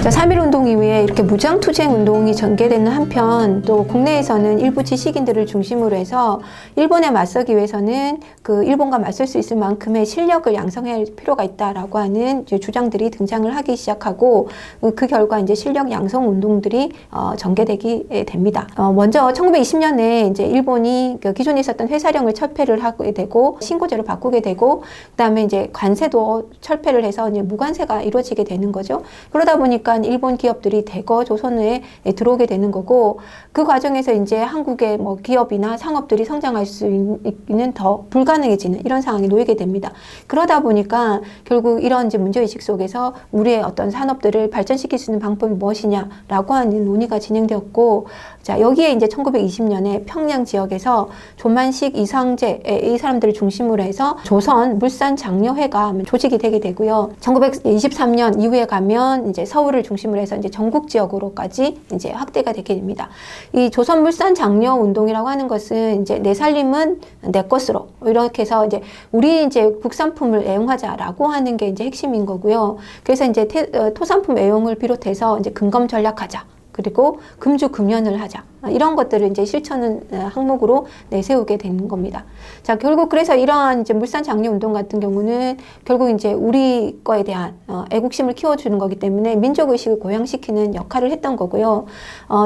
자, 3.1운동 이후에 이렇게 무장투쟁 운동이 전개되는 한편 또 국내에서는 일부 지식인들을 중심으로 해서 일본에 맞서기 위해서는 그 일본과 맞설 수 있을 만큼의 실력을 양성해야 할 필요가 있다라고 하는 주장들이 등장을 하기 시작하고 그 결과 이제 실력 양성 운동들이 전개되게 됩니다. 먼저 1920년에 이제 일본이 기존에 있었던 회사령을 철폐를 하게 되고 신고제로 바꾸게 되고 그다음에 이제 관세도 철폐를 해서 이제 무관세가 이루어지게 되는 거죠. 그러다 보니까 일본 기업들이 대거 조선에 들어오게 되는 거고 그 과정에서 이제 한국의 뭐 기업이나 상업들이 성장할 수 있는 더 불가능해지는 이런 상황에 놓이게 됩니다. 그러다 보니까 결국 이런 이제 문제의식 속에서 우리의 어떤 산업들을 발전시킬 수 있는 방법이 무엇이냐라고 하는 논의가 진행되었고 자, 여기에 이제 1920년에 평양 지역에서 조만식, 이상제 이 사람들을 중심으로 해서 조선 물산장려회가 조직이 되게 되고요. 1923년 이후에 가면 이제 서울을 중심으로 해서 이제 전국 지역으로까지 이제 확대가 되게 됩니다. 이 조선 물산장려 운동이라고 하는 것은 이제 내 살림은 내 것으로 이렇게 해서 이제 우리 이제 국산품을 애용하자라고 하는 게 이제 핵심인 거고요. 그래서 이제 토산품 애용을 비롯해서 이제 금검 전략하자. 그리고 금주 금연을 하자. 이런 것들을 이제 실천 항목으로 내세우게 되는 겁니다. 자, 결국 그래서 이러한 이제 물산 장려 운동 같은 경우는 결국 이제 우리 거에 대한 애국심을 키워주는 거기 때문에 민족의식을 고양시키는 역할을 했던 거고요.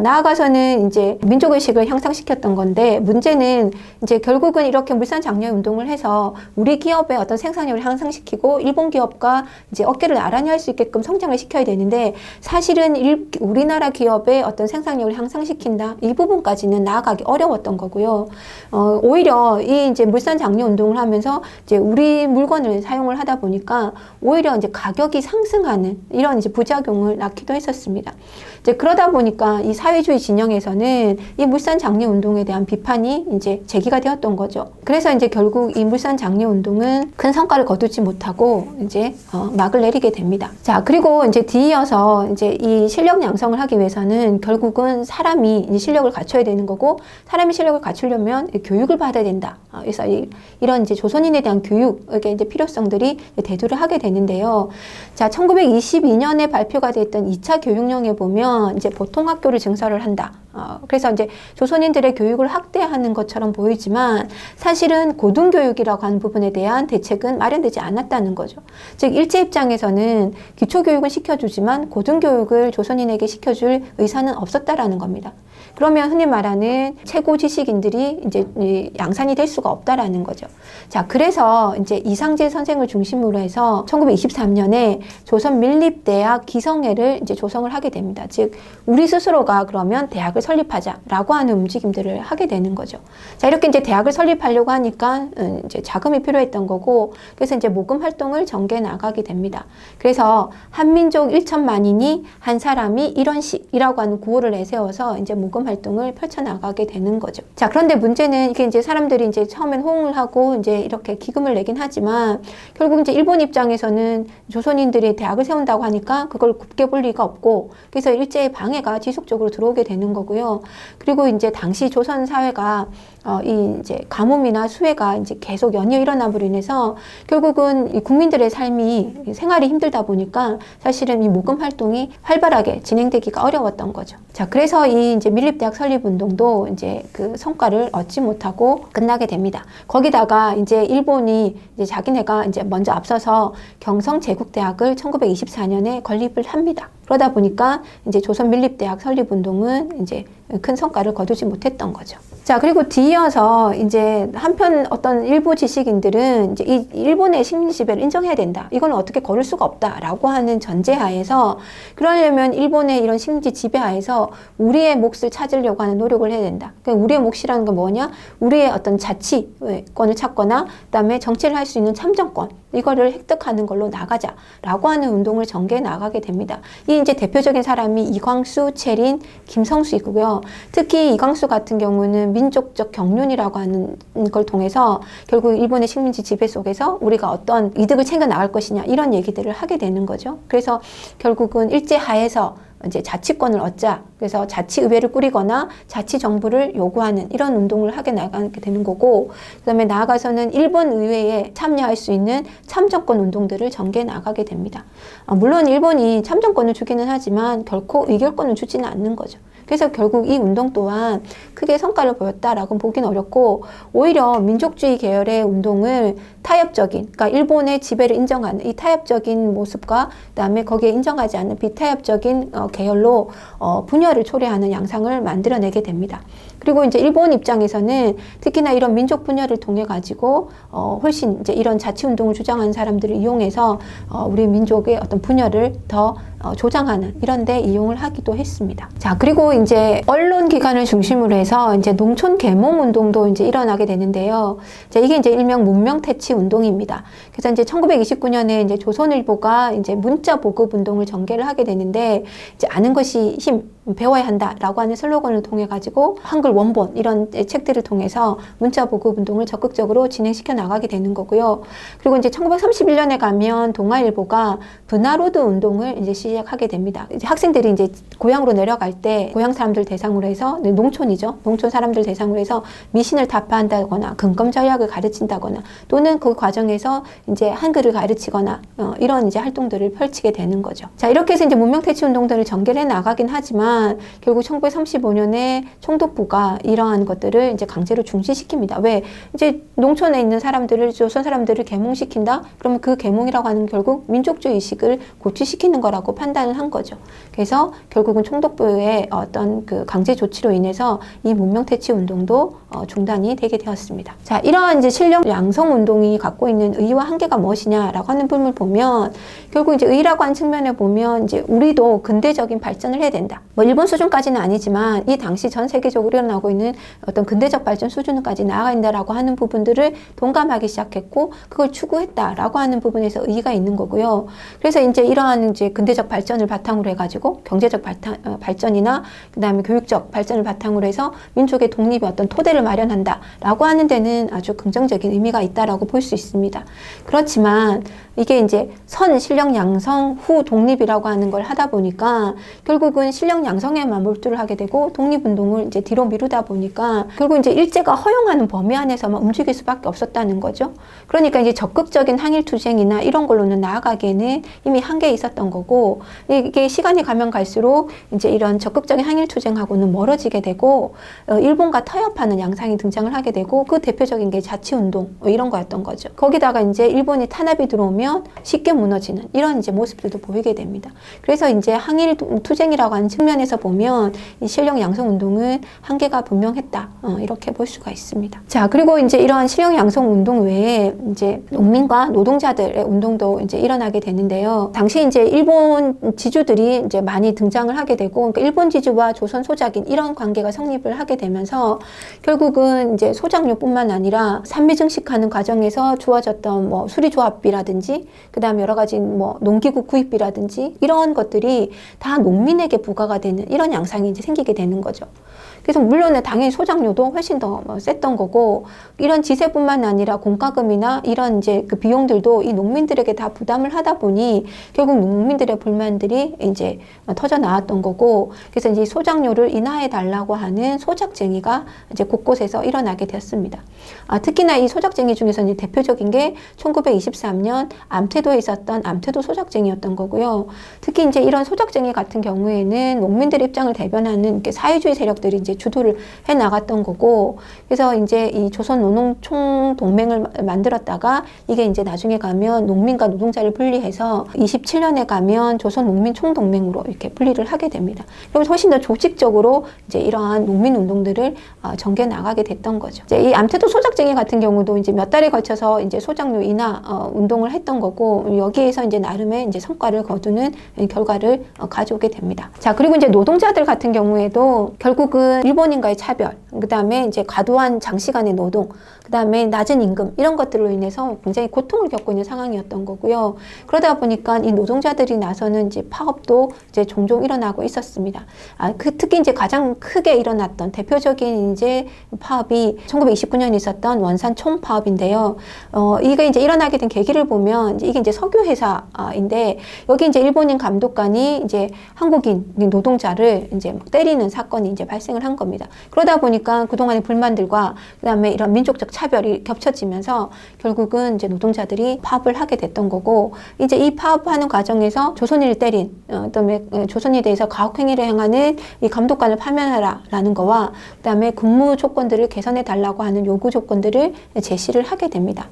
나아가서는 이제 민족의식을 향상시켰던 건데 문제는 이제 결국은 이렇게 물산 장려 운동을 해서 우리 기업의 어떤 생산력을 향상시키고 일본 기업과 이제 어깨를 나란히 할 수 있게끔 성장을 시켜야 되는데 사실은 우리나라 기업의 어떤 생산력을 향상시킨다. 이 부분까지는 나아가기 어려웠던 거고요. 오히려 이 이제 물산 장려 운동을 하면서 이제 우리 물건을 사용을 하다 보니까 오히려 이제 가격이 상승하는 이런 이제 부작용을 낳기도 했었습니다. 이제 그러다 보니까 이 사회주의 진영에서는 이 물산 장려 운동에 대한 비판이 이제 제기가 되었던 거죠. 그래서 이제 결국 이 물산 장려 운동은 큰 성과를 거두지 못하고 이제 막을 내리게 됩니다. 자, 그리고 이제 뒤이어서 이제 이 실력 양성을 하기 위해서는 결국은 사람이 이제 실력을 갖춰야 되는 거고 사람이 실력을 갖추려면 교육을 받아야 된다. 그래서 이런 이제 조선인에 대한 교육의 이제 필요성들이 대두를 하게 되는데요. 자, 1922년에 발표가 됐던 2차 교육령에 보면 이제 보통학교를 증설을 한다. 그래서 이제 조선인들의 교육을 확대하는 것처럼 보이지만 사실은 고등교육이라고 하는 부분에 대한 대책은 마련되지 않았다는 거죠. 즉 일제 입장에서는 기초교육은 시켜주지만 고등교육을 조선인에게 시켜줄 의사는 없었다라는 겁니다. 그러면 흔히 말하는 최고 지식인들이 이제 양산이 될 수가 없다라는 거죠. 자, 그래서 이제 이상제 선생을 중심으로 해서 1923년에 조선민립대학 기성회를 이제 조성을 하게 됩니다. 즉, 우리 스스로가 그러면 대학을 설립하자라고 하는 움직임들을 하게 되는 거죠. 자, 이렇게 이제 대학을 설립하려고 하니까 이제 자금이 필요했던 거고, 그래서 이제 모금 활동을 전개 나가게 됩니다. 그래서 한민족 1천만인이 한 사람이 1원씩이라고 하는 구호를 내세워서 이제 모금 활동을 펼쳐나가게 되는 거죠. 자, 그런데 문제는 이게 이제 사람들이 이제 처음엔 호응을 하고 이제 이렇게 기금을 내긴 하지만 결국 이제 일본 입장에서는 조선인들이 대학을 세운다고 하니까 그걸 굽게 볼 리가 없고 그래서 일제의 방해가 지속적으로 들어오게 되는 거고요. 그리고 이제 당시 조선 사회가 이 이제 가뭄이나 수해가 이제 계속 연이어 일어남으로 인해서 결국은 이 국민들의 삶이 생활이 힘들다 보니까 사실은 이 모금 활동이 활발하게 진행되기가 어려웠던 거죠. 자, 그래서 이 이제 밀립대학 설립 운동도 이제 그 성과를 얻지 못하고 끝나게 됩니다. 거기다가 이제 일본이 이제 자기네가 이제 먼저 앞서서 경성제국대학을 1924년에 건립을 합니다. 그러다 보니까 이제 조선민립대학 설립 운동은 이제 큰 성과를 거두지 못했던 거죠. 자, 그리고 뒤이어서 이제 한편 어떤 일부 지식인들은 이제 이 일본의 식민지 지배를 인정해야 된다. 이건 어떻게 거를 수가 없다라고 하는 전제하에서 그러려면 일본의 이런 식민지 지배하에서 우리의 몫을 찾으려고 하는 노력을 해야 된다. 그러니까 우리의 몫이라는 건 뭐냐? 우리의 어떤 자치권을 찾거나 그다음에 정치를 할 수 있는 참정권 이거를 획득하는 걸로 나가자라고 하는 운동을 전개해 나가게 됩니다. 이 이제 대표적인 사람이 이광수, 채린, 김성수이고요. 특히 이광수 같은 경우는 민족적 경륜이라고 하는 걸 통해서 결국 일본의 식민지 지배 속에서 우리가 어떤 이득을 챙겨 나갈 것이냐 이런 얘기들을 하게 되는 거죠. 그래서 결국은 일제 하에서 이제 자치권을 얻자. 그래서 자치의회를 꾸리거나 자치정부를 요구하는 이런 운동을 하게 나가게 되는 거고, 그다음에 나아가서는 일본 의회에 참여할 수 있는 참정권 운동들을 전개해 나가게 됩니다. 물론 일본이 참정권을 주기는 하지만 결코 의결권을 주지는 않는 거죠. 그래서 결국 이 운동 또한 크게 성과를 보였다라고 보기는 어렵고, 오히려 민족주의 계열의 운동을 타협적인, 그러니까 일본의 지배를 인정하는 이 타협적인 모습과 그다음에 거기에 인정하지 않는 비타협적인 계열로 분열을 초래하는 양상을 만들어내게 됩니다. 그리고 이제 일본 입장에서는 특히나 이런 민족 분열을 통해 가지고 훨씬 이제 이런 자치운동을 주장하는 사람들을 이용해서 우리 민족의 어떤 분열을 더 조장하는 이런 데 이용을 하기도 했습니다. 자, 그리고 이제 언론 기관을 중심으로 해서 이제 농촌 계몽 운동도 이제 일어나게 되는데요. 자, 이게 이제 일명 문명 퇴치 운동입니다. 그래서 이제 1929년에 이제 조선일보가 이제 문자 보급 운동을 전개를 하게 되는데, 이제 아는 것이 힘, 배워야 한다라고 하는 슬로건을 통해 가지고 한글 원본 이런 책들을 통해서 문자 보급 운동을 적극적으로 진행시켜 나가게 되는 거고요. 그리고 이제 1931년에 가면 동아일보가 분화로드 운동을 이제 시작하게 됩니다. 이제 학생들이 이제 고향으로 내려갈 때 고향 사람들 대상으로 해서, 농촌이죠. 농촌 사람들 대상으로 해서 미신을 타파한다거나 근검절약을 가르친다거나 또는 그 과정에서 이제 한글을 가르치거나 이런 이제 활동들을 펼치게 되는 거죠. 자, 이렇게 해서 이제 문명 퇴치 운동들을 전개를 해 나가긴 하지만 결국 1935년에 총독부가 이러한 것들을 이제 강제로 중지시킵니다. 왜? 이제 농촌에 있는 사람들을, 조선 사람들을 계몽시킨다? 그러면 그 계몽이라고 하는 결국 민족주의 의식을 고취시키는 거라고 판단을 한 거죠. 그래서 결국은 총독부의 어떤 그 강제 조치로 인해서 이 문명 퇴치 운동도 중단이 되게 되었습니다. 자, 이러한 이제 실력 양성 운동이 갖고 있는 의의와 한계가 무엇이냐라고 하는 부분을 보면, 결국 이제 의의라고 하는 측면에 보면 이제 우리도 근대적인 발전을 해야 된다. 뭐 일본 수준까지는 아니지만 이 당시 전 세계적으로 일어나고 있는 어떤 근대적 발전 수준까지 나아가 있다라고 하는 부분들을 동감하기 시작했고, 그걸 추구했다라고 하는 부분에서 의의가 있는 거고요. 그래서 이제 이러한 이제 근대적 발전을 바탕으로 해가지고 경제적 발전이나 그다음에 교육적 발전을 바탕으로 해서 민족의 독립의 어떤 토대를 마련한다라고 하는 데는 아주 긍정적인 의미가 있다라고 볼 수 있습니다. 그렇지만 이게 이제 선 실력 양성 후 독립이라고 하는 걸 하다 보니까 결국은 실력 양성에만 몰두를 하게 되고 독립운동을 이제 뒤로 미루다 보니까 결국 이제 일제가 허용하는 범위 안에서만 움직일 수밖에 없었다는 거죠. 그러니까 이제 적극적인 항일투쟁이나 이런 걸로는 나아가기에는 이미 한계에 있었던 거고, 이게 시간이 가면 갈수록 이제 이런 적극적인 항일투쟁하고는 멀어지게 되고 일본과 타협하는 양상이 등장을 하게 되고, 그 대표적인 게 자치운동 이런 거였던 거죠. 거기다가 이제 일본이 탄압이 들어오면 쉽게 무너지는 이런 이제 모습들도 보이게 됩니다. 그래서 이제 항일투쟁이라고 하는 측면에서 보면 이 실력 양성 운동은 한계가 분명했다, 이렇게 볼 수가 있습니다. 자, 그리고 이제 이러한 실력 양성 운동 외에 이제 농민과 노동자들의 운동도 이제 일어나게 되는데요. 당시 이제 일본 지주들이 이제 많이 등장을 하게 되고, 그러니까 일본 지주와 조선 소작인 이런 관계가 성립을 하게 되면서 결국은 이제 소작료뿐만 아니라 산미 증식하는 과정에서 주어졌던 뭐 수리조합비라든지 그다음에 여러 가지 뭐 농기구 구입비라든지 이런 것들이 다 농민에게 부과가 되는 이런 양상이 이제 생기게 되는 거죠. 그래서 물론 당연히 소작료도 훨씬 더 셌던 거고, 이런 지세뿐만 아니라 공과금이나 이런 이제 그 비용들도 이 농민들에게 다 부담을 하다 보니 결국 농민들의 불만들이 이제 터져 나왔던 거고, 그래서 이제 소작료를 인하해 달라고 하는 소작쟁이가 이제 곳곳에서 일어나게 되었습니다. 특히나 이 소작쟁이 중에서 이제 대표적인 게 1923년 암태도에 있었던 암태도 소작쟁이였던 거고요. 특히 이제 이런 소작쟁이 같은 경우에는 농민들의 입장을 대변하는 사회주의 세력들이 이제 주도를 해 나갔던 거고, 그래서 이제 이 조선 노농총 동맹을 만들었다가 이게 이제 나중에 가면 농민과 노동자를 분리해서 27년에 가면 조선 농민 총동맹으로 이렇게 분리를 하게 됩니다. 그러면서 훨씬 더 조직적으로 이제 이러한 농민 운동들을 전개 나가게 됐던 거죠. 이제 이 암태도 소작쟁이 같은 경우도 이제 몇 달에 걸쳐서 이제 소작료 인하 운동을 했던 거고, 여기에서 이제 나름의 이제 성과를 거두는 결과를 가져오게 됩니다. 자, 그리고 이제 노동자들 같은 경우에도 결국은 일본인과의 차별, 그다음에 이제 과도한 장시간의 노동, 그다음에 낮은 임금 이런 것들로 인해서 굉장히 고통을 겪고 있는 상황이었던 거고요. 그러다 보니까 이 노동자들이 나서는 이제 파업도 이제 종종 일어나고 있었습니다. 특히 이제 가장 크게 일어났던 대표적인 이제 파업이 1929년에 있었던 원산 총파업인데요. 이게 이제 일어나게 된 계기를 보면 이게 이제 석유 회사인데 여기 이제 일본인 감독관이 이제 한국인 노동자를 이제 때리는 사건이 이제 발생을 한 겁니다. 그러다 보니까 그동안의 불만들과 그다음에 이런 민족적 차별이 겹쳐지면서 결국은 이제 노동자들이 파업을 하게 됐던 거고, 이제 이 파업하는 과정에서 조선인을 때린, 그다음에 조선인에 대해서 가혹행위를 행하는 이 감독관을 파면하라라는 거와 그다음에 근무 조건들을 개선해 달라고 하는 요구 조건들을 제시를 하게 됩니다.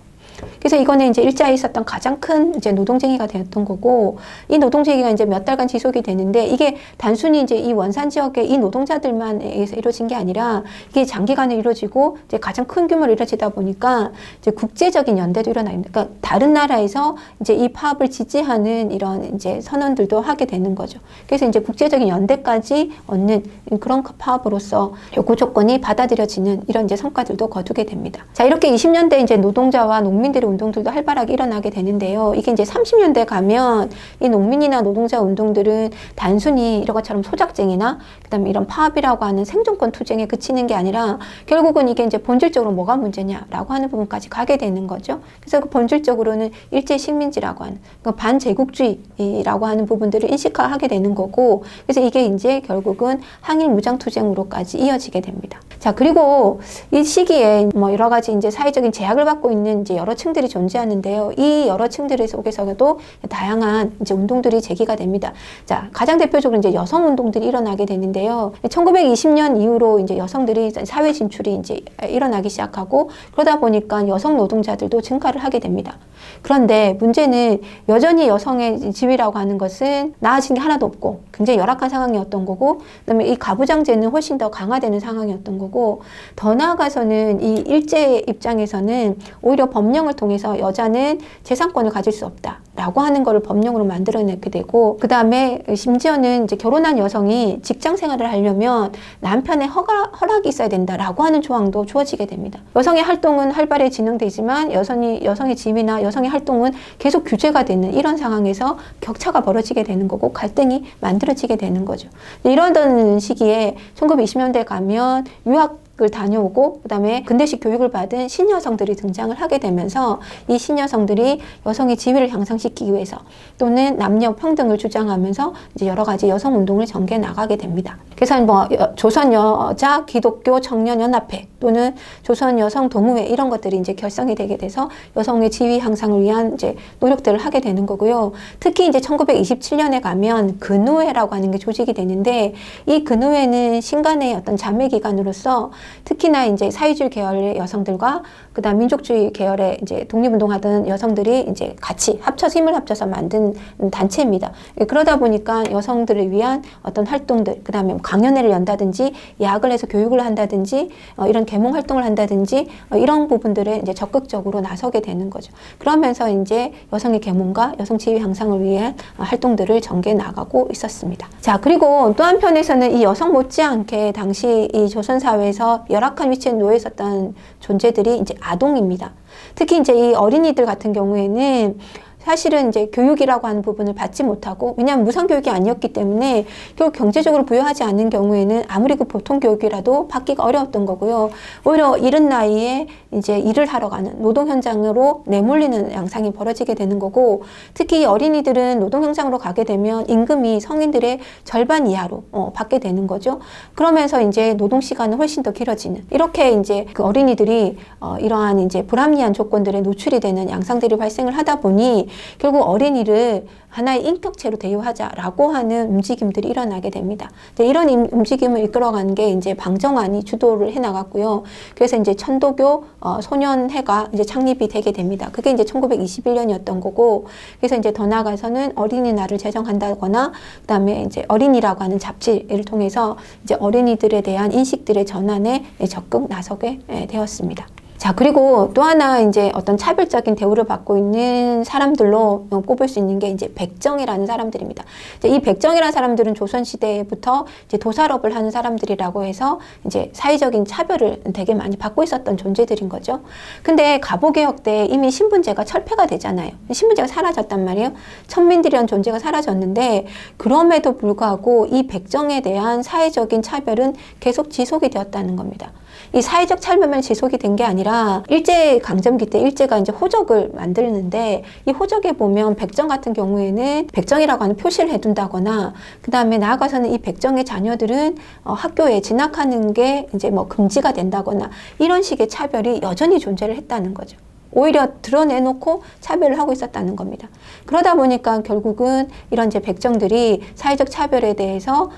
그래서 이거는 이제 일자에 있었던 가장 큰 이제 노동쟁의가 되었던 거고, 이 노동쟁의가 이제 몇 달간 지속이 되는데 이게 단순히 이제 이 원산 지역의 이 노동자들만 의해서 이루어진 게 아니라 이게 장기간에 이루어지고 이제 가장 큰 규모로 이루어지다 보니까 이제 국제적인 연대도 일어납니다. 그러니까 다른 나라에서 이제 이 파업을 지지하는 이런 이제 선언들도 하게 되는 거죠. 그래서 이제 국제적인 연대까지 얻는 그런 파업으로서 요구 조건이 받아들여지는 이런 이제 성과들도 거두게 됩니다. 자, 이렇게 20년대 이제 노동자와 농민들의 운동들도 활발하게 일어나게 되는데요. 이게 이제 30년대 가면 이 농민이나 노동자 운동들은 단순히 이런 것처럼 소작쟁이나 그다음에 이런 파업이라고 하는 생존권 투쟁에 그치는 게 아니라 결국은 이게 이제 본질적으로 뭐가 문제냐라고 하는 부분까지 가게 되는 거죠. 그래서 그 본질적으로는 일제 식민지라고 하는 그러니까 반제국주의라고 하는 부분들을 인식화하게 되는 거고, 그래서 이게 이제 결국은 항일 무장 투쟁으로까지 이어지게 됩니다. 자, 그리고 이 시기에 뭐 여러 가지 이제 사회적인 제약을 받고 있는 이제 여러 층들이 존재하는데요. 이 여러 층들 속에서도 다양한 이제 운동들이 제기가 됩니다. 자, 가장 대표적으로 이제 여성 운동들이 일어나게 되는데요. 1920년 이후로 이제 여성들이 사회 진출이 이제 일어나기 시작하고, 그러다 보니까 여성 노동자들도 증가를 하게 됩니다. 그런데 문제는 여전히 여성의 지위라고 하는 것은 나아진 게 하나도 없고 굉장히 열악한 상황이었던 거고, 그다음에 이 가부장제는 훨씬 더 강화되는 상황이었던 거고, 더 나아가서는 이 일제 입장에서는 오히려 법령을 통해서 여자는 재산권을 가질 수 없다라고 하는 것을 법령으로 만들어내게 되고, 그 다음에 심지어는 이제 결혼한 여성이 직장 생활을 하려면 남편의 허락이 있어야 된다라고 하는 조항도 주어지게 됩니다. 여성의 활동은 활발히 진행되지만 여성의 지위나 여성의 활동은 계속 규제가 되는 이런 상황에서 격차가 벌어지게 되는 거고 갈등이 만들어지게 되는 거죠. 이러던 시기에 1920년대 가면 유학을 다녀오고 그다음에 근대식 교육을 받은 신여성들이 등장을 하게 되면서 이 신여성들이 여성의 지위를 향상시키기 위해서 또는 남녀 평등을 주장하면서 이제 여러 가지 여성 운동을 전개해 나가게 됩니다. 그래서 뭐 조선 여자 기독교 청년 연합회 또는 조선 여성 동호회 이런 것들이 이제 결성이 되게 돼서 여성의 지위 향상을 위한 이제 노력들을 하게 되는 거고요. 특히 이제 1927년에 가면 근우회라고 하는 게 조직이 되는데, 이 근우회는 신간의 어떤 자매기관으로서 특히나 이제 사회주의 계열의 여성들과 그다음 민족주의 계열의 이제 독립운동하던 여성들이 이제 같이 힘을 합쳐서 만든 단체입니다. 그러다 보니까 여성들을 위한 어떤 활동들, 그다음에 강연회를 연다든지 야학을 해서 교육을 한다든지 이런 계몽 활동을 한다든지 이런 부분들에 이제 적극적으로 나서게 되는 거죠. 그러면서 이제 여성의 계몽과 여성 지위 향상을 위한 활동들을 전개해 나가고 있었습니다. 자, 그리고 또 한편에서는 이 여성 못지않게 당시 이 조선 사회에서 열악한 위치에 놓여 있었던 존재들이 이제 아동입니다. 특히 이제 이 어린이들 같은 경우에는 사실은 이제 교육이라고 하는 부분을 받지 못하고, 왜냐하면 무상교육이 아니었기 때문에 결국 경제적으로 부여하지 않는 경우에는 아무리 그 보통 교육이라도 받기가 어려웠던 거고요. 오히려 이른 나이에 이제 일을 하러 가는 노동 현장으로 내몰리는 양상이 벌어지게 되는 거고, 특히 어린이들은 노동 현장으로 가게 되면 임금이 성인들의 절반 이하로 받게 되는 거죠. 그러면서 이제 노동 시간은 훨씬 더 길어지는, 이렇게 이제 그 어린이들이 이러한 이제 불합리한 조건들에 노출이 되는 양상들이 발생을 하다 보니 결국 어린이를 하나의 인격체로 대우하자라고 하는 움직임들이 일어나게 됩니다. 이런 움직임을 이끌어간 게 이제 방정환이 주도를 해나갔고요. 그래서 이제 천도교 소년회가 이제 창립이 되게 됩니다. 그게 이제 1921년이었던 거고, 그래서 이제 더 나아가서는 어린이날을 제정한다거나, 그다음에 이제 어린이라고 하는 잡지를 통해서 이제 어린이들에 대한 인식들의 전환에 적극 나서게 되었습니다. 자, 그리고 또 하나 이제 어떤 차별적인 대우를 받고 있는 사람들로 꼽을 수 있는 게 이제 백정이라는 사람들입니다. 이제 이 백정이라는 사람들은 조선시대부터 이제 도살업을 하는 사람들이라고 해서 이제 사회적인 차별을 되게 많이 받고 있었던 존재들인 거죠. 근데 갑오개혁 때 이미 신분제가 철폐가 되잖아요. 신분제가 사라졌단 말이에요. 천민들이란 존재가 사라졌는데 그럼에도 불구하고 이 백정에 대한 사회적인 차별은 계속 지속이 되었다는 겁니다. 이 사회적 차별만 지속이 된 게 아니라 일제강점기 때 일제가 이제 호적을 만드는데 이 호적에 보면 백정 같은 경우에는 백정이라고 하는 표시를 해둔다거나 그 다음에 나아가서는 이 백정의 자녀들은 학교에 진학하는 게 이제 뭐 금지가 된다거나 이런 식의 차별이 여전히 존재를 했다는 거죠. 오히려 드러내놓고 차별을 하고 있었다는 겁니다. 그러다 보니까 결국은 이런 이제 백정들이 사회적 차별에 대해서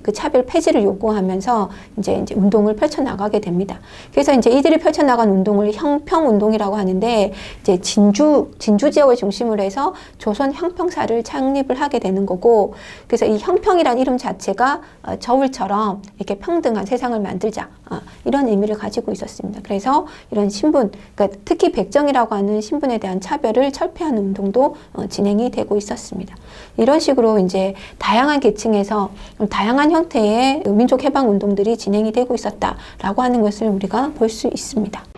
그 차별 폐지를 요구하면서 이제 운동을 펼쳐나가게 됩니다. 그래서 이제 이들이 펼쳐나간 운동을 형평운동이라고 하는데 이제 진주 지역을 중심으로 해서 조선 형평사를 창립을 하게 되는 거고 그래서 이 형평이라는 이름 자체가 저울처럼 이렇게 평등한 세상을 만들자 이런 의미를 가지고 있었습니다. 그래서 이런 신분, 그러니까 특히 백정이라고 하는 신분에 대한 차별을 철폐하는 운동도 진행이 되고 있었습니다. 이런 식으로 이제 다양한 계층에서 다양한 형태의 민족 해방 운동들이 진행이 되고 있었다라고 하는 것을 우리가 볼 수 있습니다.